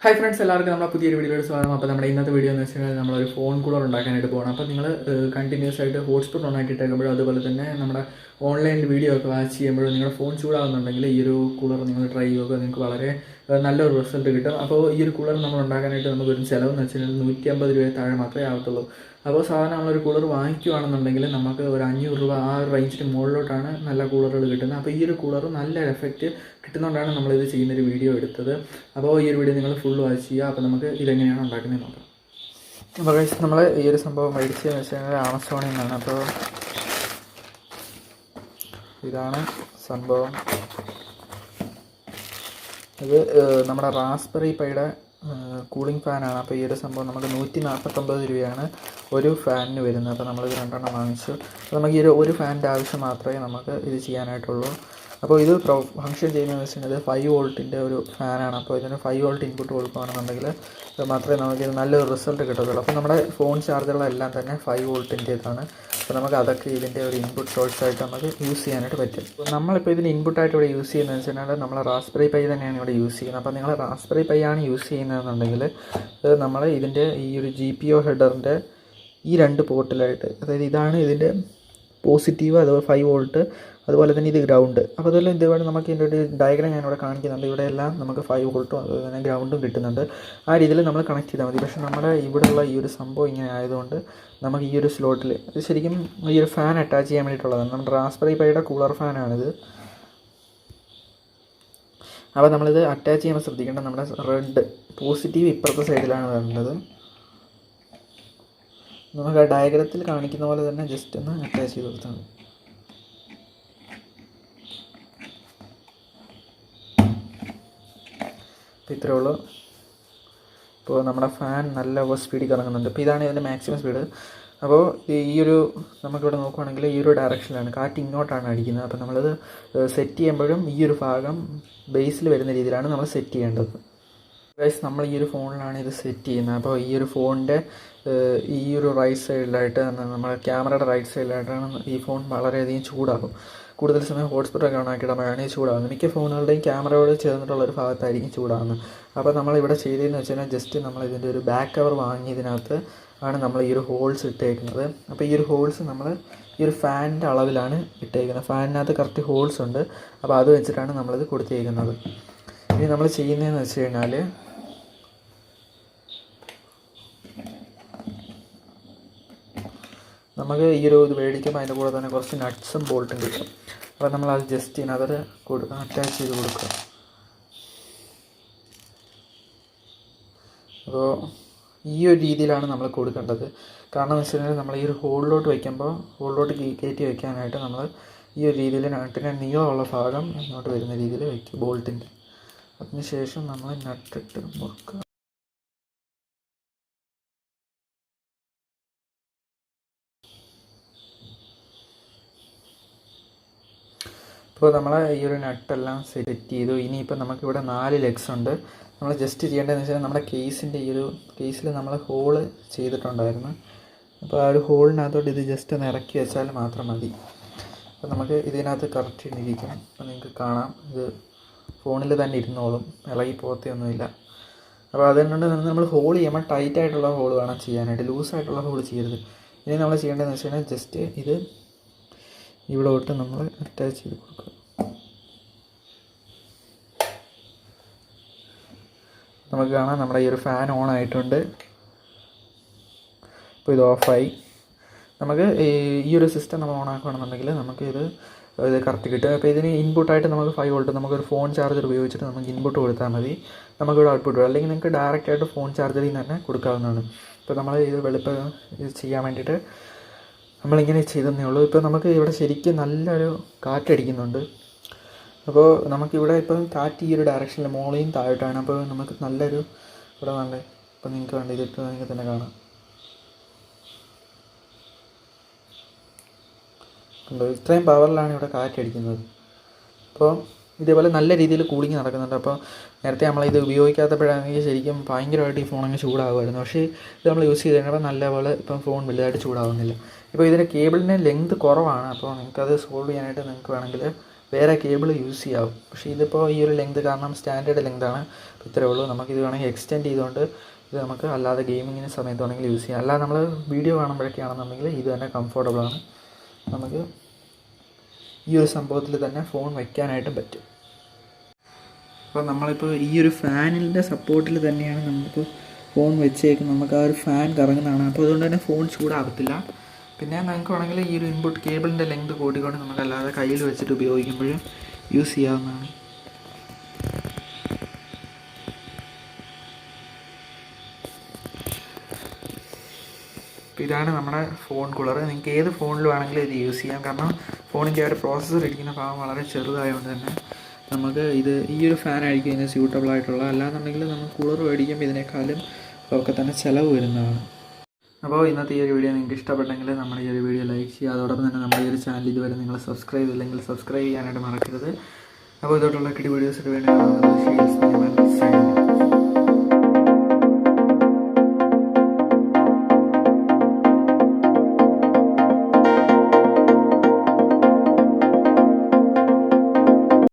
Hi friends, എല്ലാവർക്കും നമ്മുടെ പുതിയൊരു വീഡിയോയുടെ സ്വാഗതം. അപ്പോൾ നമ്മുടെ ഇന്നത്തെ വീഡിയോ എന്ന് വെച്ച് കഴിഞ്ഞാൽ നമ്മളൊരു ഫോൺ കൂളർ ഉണ്ടാക്കാനായിട്ട് പോകണം. അപ്പോൾ നിങ്ങൾ കണ്ടിന്യൂസ് ആയിട്ട് ഹോട്ട്സ്പോട്ട് ഓൺ ആക്കിയിട്ടേക്കുമ്പോഴും അതുപോലെ തന്നെ നമ്മുടെ ഓൺലൈനിൽ വീഡിയോ ഒക്കെ വാച്ച് ചെയ്യുമ്പോഴും നിങ്ങളുടെ ഫോൺ ചൂടാകുന്നുണ്ടെങ്കിൽ ഈ ഒരു കൂളർ നിങ്ങൾ ട്രൈ ചെയ്യുക, നിങ്ങൾക്ക് വളരെ നല്ലൊരു റിസൾട്ട് കിട്ടും. അപ്പോൾ ഈ ഒരു കൂളർ നമ്മൾ ഉണ്ടാക്കാനായിട്ട് നമുക്ക് ഒരു ചിലവെന്ന് വെച്ച് കഴിഞ്ഞാൽ 150 രൂപ താഴെ മാത്രമേ ആവത്തുള്ളൂ. അപ്പോൾ സാധാരണ നമ്മളൊരു കൂളർ വാങ്ങിക്കുകയാണെന്നുണ്ടെങ്കിൽ നമുക്ക് ഒരു 500 രൂപ ആ ഒരു റേഞ്ചിന് മുകളിലോട്ടാണ് നല്ല കൂളറുകൾ കിട്ടുന്നത്. അപ്പോൾ ഈ ഒരു കൂളർ നല്ല എഫക്റ്റ് കിട്ടുന്നതുകൊണ്ടാണ് നമ്മളിത് ചെയ്യുന്നൊരു വീഡിയോ എടുത്തത്. അപ്പോൾ ഈ ഒരു വീഡിയോ നിങ്ങൾ ഫുൾ വാച്ച് ചെയ്യുക. അപ്പോൾ നമുക്ക് ഇതെങ്ങനെയാണ് ഉണ്ടാക്കുന്നത് നോക്കാം. അപ്പോൾ നമ്മൾ ഈ ഒരു സംഭവം മേടിച്ചതെന്ന് വെച്ച് കഴിഞ്ഞാൽ ആമസോണിൽ നിന്നാണ്. അപ്പോൾ ഇതാണ് സംഭവം. ഇത് നമ്മുടെ റാസ്ബെറി പൈയുടെ കൂളിംഗ് ഫാനാണ്. അപ്പോൾ ഈ ഒരു സംഭവം നമുക്ക് 149 രൂപയാണ് ഒരു ഫാനിന് വരുന്നത്. അപ്പോൾ നമ്മളിത് 2 വാങ്ങിച്ചു. അപ്പോൾ നമുക്ക് ഈ ഒരു ഫാനിൻ്റെ ആവശ്യം മാത്രമേ നമുക്ക് ഇത് ചെയ്യാനായിട്ടുള്ളൂ. അപ്പോൾ ഇത് ഫംഗ്ഷൻ ചെയ്യുന്നതെന്ന് വെച്ചിട്ടുണ്ടെങ്കിൽ 5 വോൾട്ടിൻ്റെ ഒരു ഫാനാണ്. അപ്പോൾ ഇതിന് 5 വോൾട്ട് ഇൻപുട്ട് കൊടുക്കുകയാണെന്നുണ്ടെങ്കിൽ മാത്രമേ നമുക്കിത് നല്ലൊരു റിസൾട്ട് കിട്ടത്തുള്ളൂ. അപ്പോൾ നമ്മുടെ ഫോൺ ചാർജറുകളെല്ലാം തന്നെ 5 വോൾട്ടിൻ്റേതാണ്. അപ്പോൾ നമുക്ക് അതൊക്കെ ഇതിൻ്റെ ഒരു ഇൻപുട്ട് സോഴ്സായിട്ട് നമുക്ക് യൂസ് ചെയ്യാനായിട്ട് പറ്റും. അപ്പോൾ നമ്മളിപ്പോൾ ഇതിന് ഇൻപുട്ടായിട്ട് ഇവിടെ യൂസ് ചെയ്യുന്നതെന്ന് വെച്ചിട്ടുണ്ടെങ്കിൽ നമ്മൾ റാസ്ബെറി പൈ തന്നെയാണ് ഇവിടെ യൂസ് ചെയ്യുന്നത്. അപ്പോൾ നിങ്ങൾ റാസ്ബെറി പൈ ആണ് യൂസ് ചെയ്യുന്നതെന്നുണ്ടെങ്കിൽ നമ്മൾ ഇതിൻ്റെ ഈ ഒരു GPIO ഹെഡറിൻ്റെ ഈ 2 പോർട്ടിലായിട്ട്, അതായത് ഇതാണ് ഇതിൻ്റെ പോസിറ്റീവ്, അതുപോലെ 5 വോൾട്ട്, അതുപോലെ തന്നെ ഇത് ഗ്രൗണ്ട്. അപ്പോൾ അതെല്ലാം ഇതുപോലെ നമുക്ക് ഇതിൻ്റെ ഒരു ഡയഗ്രാം ഞാനിവിടെ കാണിക്കുന്നുണ്ട്. ഇവിടെ എല്ലാം നമുക്ക് 5 വോൾട്ടും അതുപോലെ തന്നെ ഗ്രൗണ്ടും കിട്ടുന്നുണ്ട്. ആ രീതിയിൽ നമ്മൾ കണക്ട് ചെയ്താൽ മതി. പക്ഷേ നമ്മുടെ ഇവിടെയുള്ള ഈ ഒരു സംഭവം ഇങ്ങനെ ആയതുകൊണ്ട് നമുക്ക് ഈ ഒരു സ്ലോട്ടിൽ ഇത് ശരിക്കും ഈ ഒരു ഫാൻ അറ്റാച്ച് ചെയ്യാൻ വേണ്ടിയിട്ടുള്ളതാണ്. നമ്മുടെ റാസ്ബെറി പൈയുടെ കൂളർ ഫാനാണിത്. അപ്പോൾ നമ്മളിത് അറ്റാച്ച് ചെയ്യുമ്പോൾ ശ്രദ്ധിക്കേണ്ടത് നമ്മുടെ റെഡ് പോസിറ്റീവ് ഇപ്പുറത്തെ സൈഡിലാണ് വരേണ്ടത്. നമുക്ക് ആ ഡയഗ്രത്തിൽ കാണിക്കുന്ന പോലെ തന്നെ ജസ്റ്റ് ഒന്ന് അറ്റാച്ച് ചെയ്ത് കൊടുത്താൽ മതി. അപ്പോൾ ഇത്രയേ ഉള്ളൂ. ഇപ്പോൾ നമ്മുടെ ഫാൻ നല്ല സ്പീഡിൽ കറങ്ങുന്നുണ്ട്. ഇപ്പോൾ ഇതാണ് ഇതിൻ്റെ മാക്സിമം സ്പീഡ്. അപ്പോൾ ഈ ഒരു നമുക്കിവിടെ നോക്കുകയാണെങ്കിൽ ഈ ഒരു ഡയറക്ഷനിലാണ് കാറ്റ് ഇങ്ങോട്ടാണ് അടിക്കുന്നത്. അപ്പോൾ നമ്മളത് സെറ്റ് ചെയ്യുമ്പോഴും ഈ ഒരു ഭാഗം ബേസിൽ വരുന്ന രീതിയിലാണ് നമ്മൾ സെറ്റ് ചെയ്യേണ്ടത്. ഗൈസ്, നമ്മൾ ഈ ഒരു ഫോണിലാണ് ഇത് സെറ്റ് ചെയ്യുന്നത്. അപ്പോൾ ഈ ഒരു ഫോണിൻ്റെ ഈ ഒരു റൈറ്റ് സൈഡിലായിട്ട് നമ്മുടെ ക്യാമറയുടെ റൈറ്റ് സൈഡിലായിട്ടാണ് ഈ ഫോൺ വളരെയധികം ചൂടാകും. കൂടുതൽ സമയം ഹോട്ട്സ്പോട്ടൊക്കെ ഓൺ ആക്കിയിടുമ്പോഴാണ് ഈ ചൂടാകുന്നത്. മിക്ക ഫോണുകളുടെയും ക്യാമറയോട് ചേർന്നിട്ടുള്ളൊരു ഭാഗത്തായിരിക്കും ചൂടാകുന്നത്. അപ്പോൾ നമ്മളിവിടെ ചെയ്തതെന്ന് വെച്ച് കഴിഞ്ഞാൽ ജസ്റ്റ് നമ്മൾ ഇതിൻ്റെ ഒരു ബാക്ക് കവർ വാങ്ങിയതിനകത്ത് ആണ് നമ്മൾ ഈ ഒരു ഹോൾസ് ഇട്ടേക്കുന്നത്. അപ്പോൾ ഈ ഒരു ഹോൾസ് നമ്മൾ ഈ ഒരു ഫാനിൻ്റെ അളവിലാണ് ഇട്ടേക്കുന്നത്. ഫാനിനകത്ത് കറക്റ്റ് ഹോൾസ് ഉണ്ട്. അപ്പോൾ അത് വെച്ചിട്ടാണ് നമ്മളിത് കൊടുത്തേക്കുന്നത്. ഇനി നമ്മൾ ചെയ്യുന്നതെന്ന് വെച്ച് കഴിഞ്ഞാൽ നമുക്ക് ഈ ഒരു ഇത് മേടിക്കുമ്പോൾ അതിൻ്റെ കൂടെ തന്നെ കുറച്ച് നട്ട്സും ബോൾട്ടും കിട്ടും. അപ്പോൾ നമ്മളത് ജസ്റ്റ് ഇതിനകത്ത് അറ്റാച്ച് ചെയ്ത് കൊടുക്കുക. അപ്പോൾ ഈ ഒരു രീതിയിലാണ് നമ്മൾ കൊടുക്കേണ്ടത്. കാരണം എന്ന് വെച്ച് കഴിഞ്ഞാൽ നമ്മൾ ഈ ഒരു ഹോളിലോട്ട് വയ്ക്കുമ്പോൾ ഹോളിലോട്ട് കയറ്റി വയ്ക്കാനായിട്ട് നമ്മൾ ഈ ഒരു രീതിയിൽ നട്ടിൻ്റെ നീളമുള്ള ഭാഗം ഇങ്ങോട്ട് വരുന്ന രീതിയിൽ വയ്ക്കുക ബോൾട്ടിൻ്റെ. അതിനുശേഷം നമ്മൾ നട്ടിട്ട് മുറുക്കുക. ഇപ്പോൾ നമ്മൾ ഈ ഒരു നട്ടെല്ലാം സെറ്റ് ചെയ്തു. ഇനിയിപ്പോൾ നമുക്കിവിടെ 4 ലെഗ്സ് ഉണ്ട്. നമ്മൾ ജസ്റ്റ് ചെയ്യേണ്ടതെന്ന് വെച്ചാൽ നമ്മുടെ കേസിൻ്റെ ഈ ഒരു കേസിൽ നമ്മൾ ഹോള് ചെയ്തിട്ടുണ്ടായിരുന്നു. അപ്പോൾ ആ ഒരു ഹോളിനകത്തോട്ട് ഇത് ജസ്റ്റ് ഒന്ന് ഇറക്കി വെച്ചാൽ മാത്രം മതി. അപ്പോൾ നമുക്ക് ഇതിനകത്ത് കറക്റ്റ് ഇരിക്കും. അപ്പോൾ നിങ്ങൾക്ക് കാണാം, ഇത് ഫോണിൽ തന്നെ ഇരുന്നോളും, ഇളകി പോകത്തൊന്നുമില്ല. അപ്പോൾ അതുകൊണ്ട് നമ്മൾ ഹോൾ ചെയ്യുമ്പോൾ ടൈറ്റായിട്ടുള്ള ഹോൾ വേണം ചെയ്യാനായിട്ട്, ലൂസായിട്ടുള്ള ഹോൾ ചെയ്യരുത്. ഇനി നമ്മൾ ചെയ്യേണ്ടതെന്ന് വെച്ച് കഴിഞ്ഞാൽ ജസ്റ്റ് ഇത് ഇവിടെ തൊട്ട് നമ്മൾ അറ്റാച്ച് ചെയ്ത് കൊടുക്കുക. നമുക്ക് കാണാം നമ്മുടെ ഈ ഒരു ഫാൻ ഓൺ ആയിട്ടുണ്ട്. ഇപ്പോൾ ഇത് ഓഫായി. നമുക്ക് ഈ ഒരു സിസ്റ്റം നമ്മൾ ഓൺ ആക്കുകയാണെന്നുണ്ടെങ്കിൽ നമുക്ക് ഇത് കറക്റ്റ് കിട്ടും. അപ്പോൾ ഇതിന് ഇൻപുട്ടായിട്ട് നമുക്ക് 5 വോൾട്ട് നമുക്കൊരു ഫോൺ ചാർജർ ഉപയോഗിച്ചിട്ട് നമുക്ക് ഇൻപുട്ട് കൊടുത്താൽ മതി, നമുക്കിവിടെ ഔട്ട്പുട്ട് വരും. അല്ലെങ്കിൽ നിങ്ങൾക്ക് ഡയറക്റ്റായിട്ട് ഫോൺ ചാർജറിൽ നിന്ന് തന്നെ കൊടുക്കാവുന്നതാണ്. ഇപ്പോൾ നമ്മൾ ഇത് ഇത് ചെയ്യാൻ വേണ്ടിയിട്ട് നമ്മളിങ്ങനെ ചെയ്തതേ ഉള്ളൂ. ഇപ്പോൾ നമുക്ക് ഇവിടെ ശരിക്കും നല്ലൊരു കാറ്റടിക്കുന്നുണ്ട്. അപ്പോൾ നമുക്കിവിടെ ഇപ്പം കാറ്റ് ഈ ഒരു ഡയറക്ഷനിൽ മോളയും താഴോട്ടാണ്. അപ്പോൾ നമുക്ക് നല്ലൊരു ഇവിടെ നല്ല ഇപ്പം നിങ്ങൾക്ക് വേണ്ട ഇതിട്ട് നിങ്ങൾക്ക് തന്നെ കാണാം. കണ്ടോ, ഇത്രയും പവറിലാണ് ഇവിടെ കാറ്റടിക്കുന്നത്. അപ്പോൾ ഇതേപോലെ നല്ല രീതിയിൽ കൂളിങ് നടക്കുന്നുണ്ട്. അപ്പോൾ നേരത്തെ നമ്മളിത് ഉപയോഗിക്കാത്തപ്പോഴാണെങ്കിൽ ശരിക്കും ഭയങ്കരമായിട്ട് ഈ ഫോൺ അങ്ങ് ചൂടാകുമായിരുന്നു. പക്ഷേ ഇത് നമ്മൾ യൂസ് ചെയ്ത് കഴിഞ്ഞപ്പോൾ നല്ലപോലെ ഇപ്പം ഫോൺ വലുതായിട്ട് ചൂടാകുന്നില്ല. ഇപ്പോൾ ഇതിൻ്റെ കേബിളിൻ്റെ ലെങ്ത് കുറവാണ്. അപ്പോൾ നിങ്ങൾക്കത് സോൾവ് ചെയ്യാനായിട്ട് നിങ്ങൾക്ക് വേണമെങ്കിൽ വേറെ കേബിൾ യൂസ് ചെയ്യാവും. പക്ഷേ ഇതിപ്പോൾ ഈ ഒരു ലെങ്ത് കാരണം സ്റ്റാൻഡേർഡ് ലെങ്താണ്. ഇത്രയേ ഉള്ളൂ. നമുക്കിത് വേണമെങ്കിൽ എക്സ്റ്റെൻഡ് ചെയ്തുകൊണ്ട് ഇത് നമുക്ക് അല്ലാതെ ഗെയിമിങ്ങിന് സമയത്ത് വേണമെങ്കിൽ യൂസ് ചെയ്യാം. അല്ലാതെ നമ്മൾ വീഡിയോ കാണുമ്പോഴൊക്കെയാണെന്നുണ്ടെങ്കിൽ ഇത് തന്നെ കംഫർട്ടബിളാണ്. നമുക്ക് ഈ ഒരു സംഭവത്തിൽ തന്നെ ഫോൺ വയ്ക്കാനായിട്ടും പറ്റും. അപ്പോൾ നമ്മളിപ്പോൾ ഈ ഒരു ഫാനിൻ്റെ സപ്പോർട്ടിൽ തന്നെയാണ് നമുക്ക് ഫോൺ വെച്ചേക്കുന്നത്. നമുക്ക് ആ ഒരു ഫാൻ കറങ്ങുന്നതാണ്. അപ്പോൾ അതുകൊണ്ട് തന്നെ ഫോൺ ചൂടാകത്തില്ല. പിന്നെ നമുക്ക് വേണമെങ്കിൽ ഈ ഒരു ഇൻപുട്ട് കേബിളിൻ്റെ ലെങ്ത് കൂട്ടിക്കൊണ്ട് നമുക്കല്ലാതെ കയ്യിൽ വെച്ചിട്ട് ഉപയോഗിക്കുമ്പോഴും യൂസ് ചെയ്യാവുന്നതാണ്. ഇതാണ് നമ്മുടെ ഫോൺ കൂളർ. നിങ്ങൾക്ക് ഏത് ഫോണിൽ വേണമെങ്കിലും ഇത് യൂസ് ചെയ്യാം. കാരണം ഫോണിൻ്റെ ആ ഒരു പ്രോസസ്സർ ഇരിക്കുന്ന ഭാഗം വളരെ ചെറുതായതുകൊണ്ട് തന്നെ നമുക്ക് ഈ ഒരു ഫാനായിരിക്കും ഇതിന് സ്യൂട്ടബിൾ ആയിട്ടുള്ളത്. അല്ലാന്നുണ്ടെങ്കിൽ നമുക്ക് കൂളർ മേടിക്കുമ്പോൾ ഇതിനേക്കാളും ഒക്കെ തന്നെ ചിലവ് വരുന്നതാണ്. അപ്പോൾ ഇന്നത്തെ ഈ ഒരു വീഡിയോ നിങ്ങൾക്ക് ഇഷ്ടപ്പെട്ടെങ്കിൽ നമ്മുടെ ഈ ഒരു വീഡിയോ ലൈക്ക് ചെയ്യുക. അതോടൊപ്പം തന്നെ നമ്മുടെ ഈ ഒരു ചാനൽ ഇതുവരെ നിങ്ങൾ സബ്സ്ക്രൈബ് ചെയ്തില്ലെങ്കിൽ സബ്സ്ക്രൈബ് ചെയ്യാനായിട്ട് മറക്കരുത്. അപ്പോൾ ഇതോട്ടുള്ള കിടി വീഡിയോസിന് വേണ്ടി